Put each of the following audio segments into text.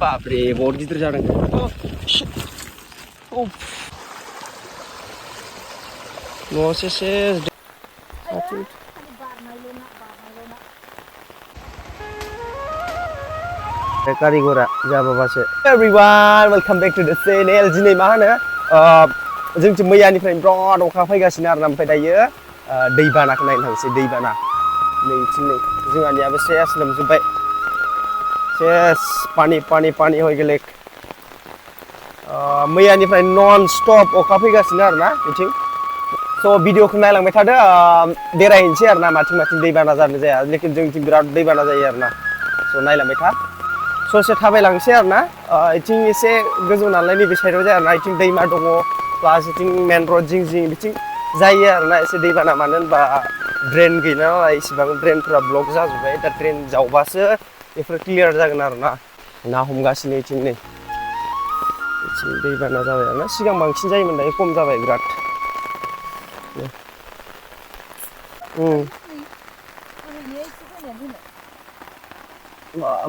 बापरे बहुत गिदिर जादों न'आव सेस कारिगरा जाबाबासो एभरिवान वेलकाम बेक टु द चेनेल दिनै मा होनो जोंथिं मैयानिफ्राय बिराद अखा फैगासिनो आरोना ओमफ्राय दायो दैबानाखौ नायनो थांसै दैबाना नैथिं नै जोंहानियाबो सेस लोमजोब्बाय सेस पानि पानि पानि होय गेलेक मैयानिफ्राय नन स्टप अखा फैगासिनो आरोना बिथिं स' भिडिअखौ नायलांबाय थादो बेरायहैनोसै आरोना माथिं माथिं दैबाना जानो जाया लेकिन जोंथिं बिराद दैबाना जायो आरोना स' नायलांबाय था ससे थाबायलांसै आरोना इथिं एसे गोजौ नालाय नैबे साइडआव जाया आरोना इथिं दैमा दङ प्लास इथिं मेन रड जिं जिं बिथिं जायो आरोना एसे दैबाना मानो होनबा ड्रेन गैला नालाय इसिबां ड्रेनफोरा ब्लक जाजोब्बाय दा ड्रेन जावबासो बेफोर क्लियार जागोन आरोना ना हमगासिनो इथिं नै इथिं दैबाना जाबाय आरोना सिगां बांसिन जायोमोन दायो खम जाबाय बिराद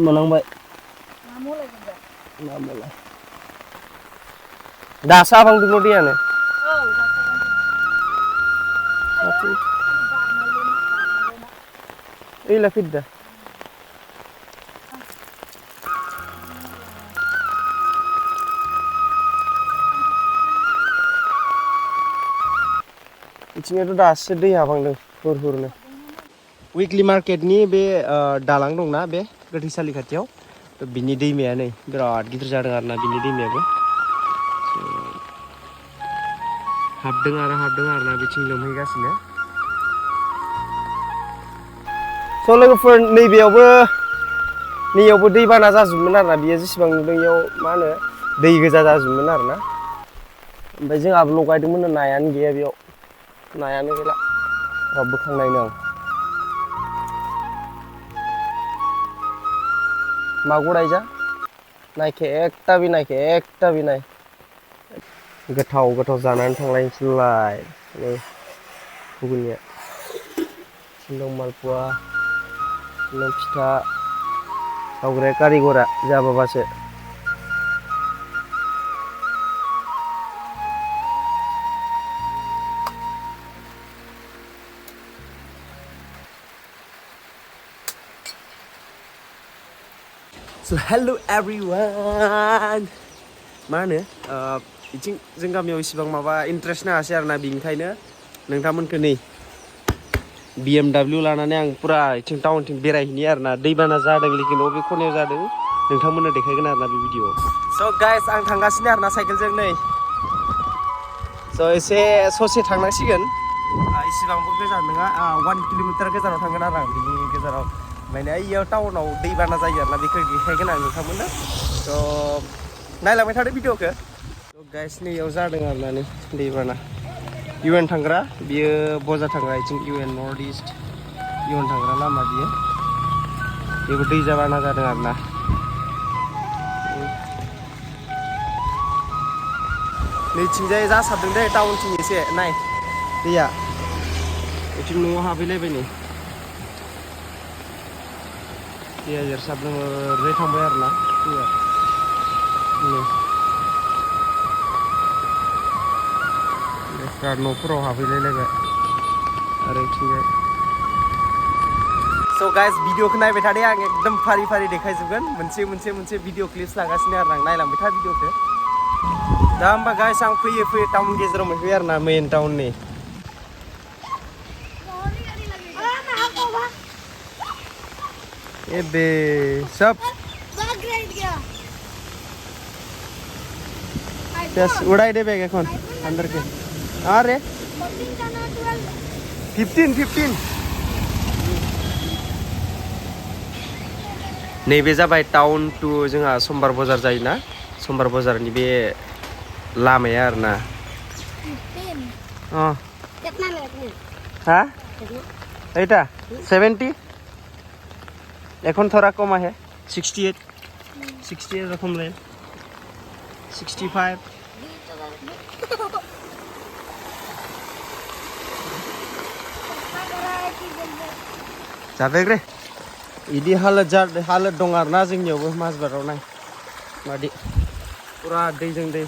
मोनांबाय दासो हाबांदोंल' दैयानो ओइला फैदो बिथिंथ' दासो दै हाबांदों हुर हुरनो उइकलि मार्केटनि बे दालां दंना बे गोथैसालि खाथियाव बिनि दैमाया नै बिराद गिदिर जादों आरोना बिनि दैमायाबो हाबदों आरोना बिथिं लोमहैगासिनो स' लोगोफोर नैयावबो दैबाना जाजोबमोन आरोना बियो जेसेबां नुदों इयाव मा होनो दै गोजा जाजोबमोन आरोना ओमफ्राय जोंहाबो लगायदोंमोन नायानो गैया बेयाव नायानो गैला बोखांनायनो आं मागुर आइजा नायखे एकता बि नाय गोथाव गोथाव जानानै थांलायनोसैलाय नै घुगुनिया दं मालपुवा फिथा सावग्राया कारिगरा जाबाबासो So hello everyone मा होनो बिथिं जों गामियाव इसिबां माबा इन्ट्रेस्ट नाङासै आरोना बेनिखायनो नोंथांमोनखौ नै BMW लानानै आं पुरा इथिं टाउनथिं बेरायहैनि आरोना दैबाना जादों लेकिन बबे खनायाव जादों नोंथांमोननो देखायगोन आरोना बे भिडिअ स' गाइस आं थांगासिनो आरोना साइकेलजों नै स' एसे ससे थांनांसिगोन इसिबांबो गोजान नङा 1 किल'मिटार गोजानाव थांगोन आरो आं बिनि गेजेराव माने इयाव टाउनाव दैबाना जायो आरोना बेखौ देखायगोन आं नोंथांमोननो थ' नायलांबाय थादो भिडिअखौ थ' गाइस नैयाव जादों आरोना नै दैबाना UN थांग्रा बियो बजा थांग्रा इथिं UN नर्थ इस्ट UN थांग्रा लामा बियो बेबो दै जाबाना जादों आरोना नैथिंजाय जासाबदों दे टाउनथिं एसे नाय दैया बिथिं न'आव हाबहैलायबाय नै दैया देरसाबदों ओरै थांबाय आरोना दैया बिराद न'फोराव हाबहैलायलायबाय आरो इथिंजाय स' गाइस भिडिअखौ नायबाय थादो आं एकदम फारि फारि देखायजोबगोन मोनसे भिडिअ क्लिप्स लागासिनो आरो आं नायलांबाय था भिडिअखौ दा होमबा गाइस आं फैयै टाउन गेजेराव मोनफैबाय आरोना मेइन टाउननि एबे सब उड़ाई दे बैग এখন अंदर के अरे 15 नैबे जाबाय टाउन टु जोंहा समबार बाजार जायोना समबार बाजारनि बे लामाया आरोना 15 कितना लेते हैं हां এইটা 70 এখন थोड़ा कम है 68 रकम ले 65 जाबाय रे इदि हालत दं आरोना जोंनियावबो माजबाराव नाय मादि पुरा दैजों दै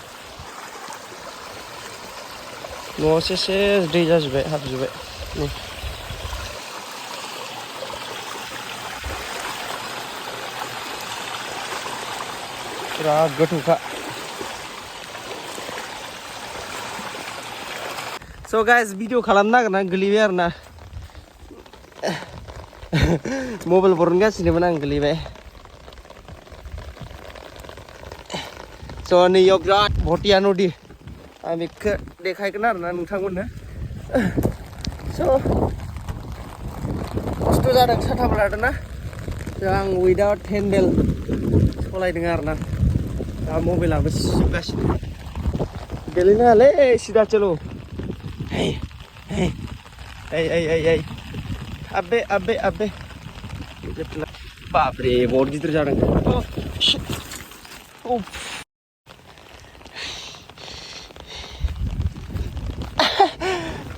न'आव सेस दै जाजोब्बाय हाबजोब्बाय नै पुरा गोथौखा स' गाइस भिडिअ खालामनो नागिरना गोलैबाय आरोना मबाइल बरनगासिनोमोन आं गोलैबाय स' नैयाव बिराद भटिया नदि आं बेखौ देखायगोन आरोना नोंथांमोननो स' खस्थ' जादों साथाबो लादोंना आं उइदाउट हेन्डेल सलायदों आरोना दा मबाइलाबो सिजोबगासिनो गेलेनाङालै सिदा चलो hey hey hey hey hey hey abe abe abe बाप रे बहुत गिदिर जादों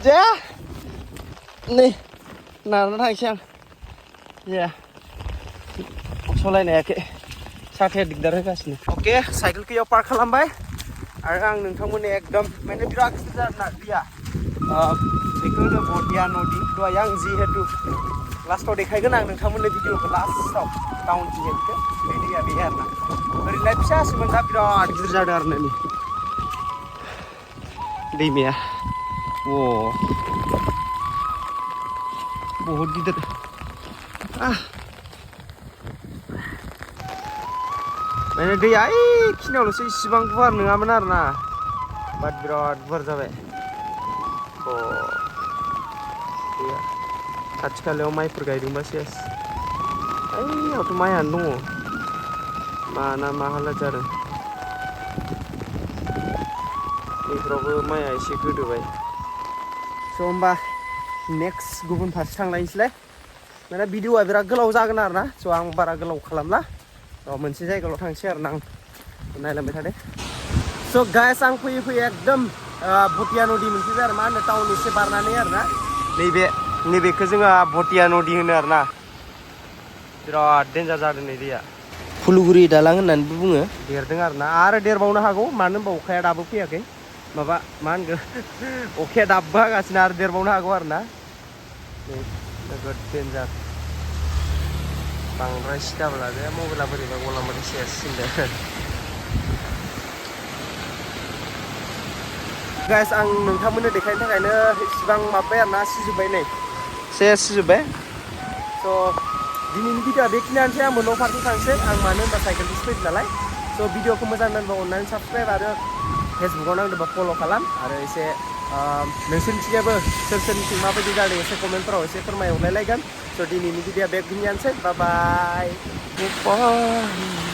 जा नै नारना थांसै आं जा सलायनो हायाखै साथाया दिगदार होगासिनो अके साइकेलखौ इयाव पार्क खालामबाय आरो आं नोंथांमोननो एकदम माने बिराद गिदिर जादों ना दैया बेखौ होनो भटिया नदि दहाय आं जिहेतु लास्टाव देखायगोन आं नोंथांमोननो भिडिअखौ लास्टाव टाउन टिकेटखौ बे दैया बे आरोना ओरैनोलाय फिसासोमोन दा बिराद गिदिर जादों आरो ना दैमाया बहुत गिदिर माने दैया ओइखिनियावल'सो इसिबां गुवार नङामोन आरोना बाट बिराद गुवार जाबाय दैया खाथि खालायाव माइफोर गायदोंबा सेस ओइयावथ' माइयानो दङ माना मा हालाद जादों बेफोरावबो माइया एसे गोदोबाय स' होमबा नेक्स्ट गुबुन फारसे थांलायनोसैलाय माने भिडिअआ बिराद गोलाव जागोन आरोना स' आं बारा गोलाव खालामला मोनसे जायगायावल' थांसै आरोना आं नायलांबाय थादो स' गाइस आं फैयै फैयै एकदम भटिया नदि मोनसे आरो मा होनो टाउन एसे बारनानै आरोना नैबेखौ जोङो भटिया नदि होनो आरोना बिराद डेन्जार जादों नै दैया फुलुगुरि दालां होननानैबो बुङो देरदों आरोना आरो देरबावनो हागौ मानो होनबा अखाया दाबो फैयाखै माबा मा होनगोन अखाया दाबो हागासिनो आरो देरबावनो हागौ आरोना नै नोगोद डेन्जार बांद्राय सिदाब्ला बे मबाइला बोरैबा गलामबाथाय सेस सिनदों गाइस आं नोंथांमोननो देखायनो थाखायनो इसिबां माबाय आरोना सिजोब्बाय नै सेस सिजोब्बाय स' दिनैनि भिडिअआ बेखिनियानोसै आंबो न' फारसे थांसै आं मानो होनबा साइकेलजोंसो फैदों नालाय स' भिडिअखौ मोजां नांबा अननानै साबसक्राइब आरो फेसबुकाव नांदोंबा फल' खालाम आरो एसे नोंसोरनिथिंजायबो सोरनिथिं माबायदि जादों एसे कमेन्टफोराव एसे फोरमायहरलायलायगोन स' दिनैनि भिडिअआ बेखिनियानोसै बाय बाय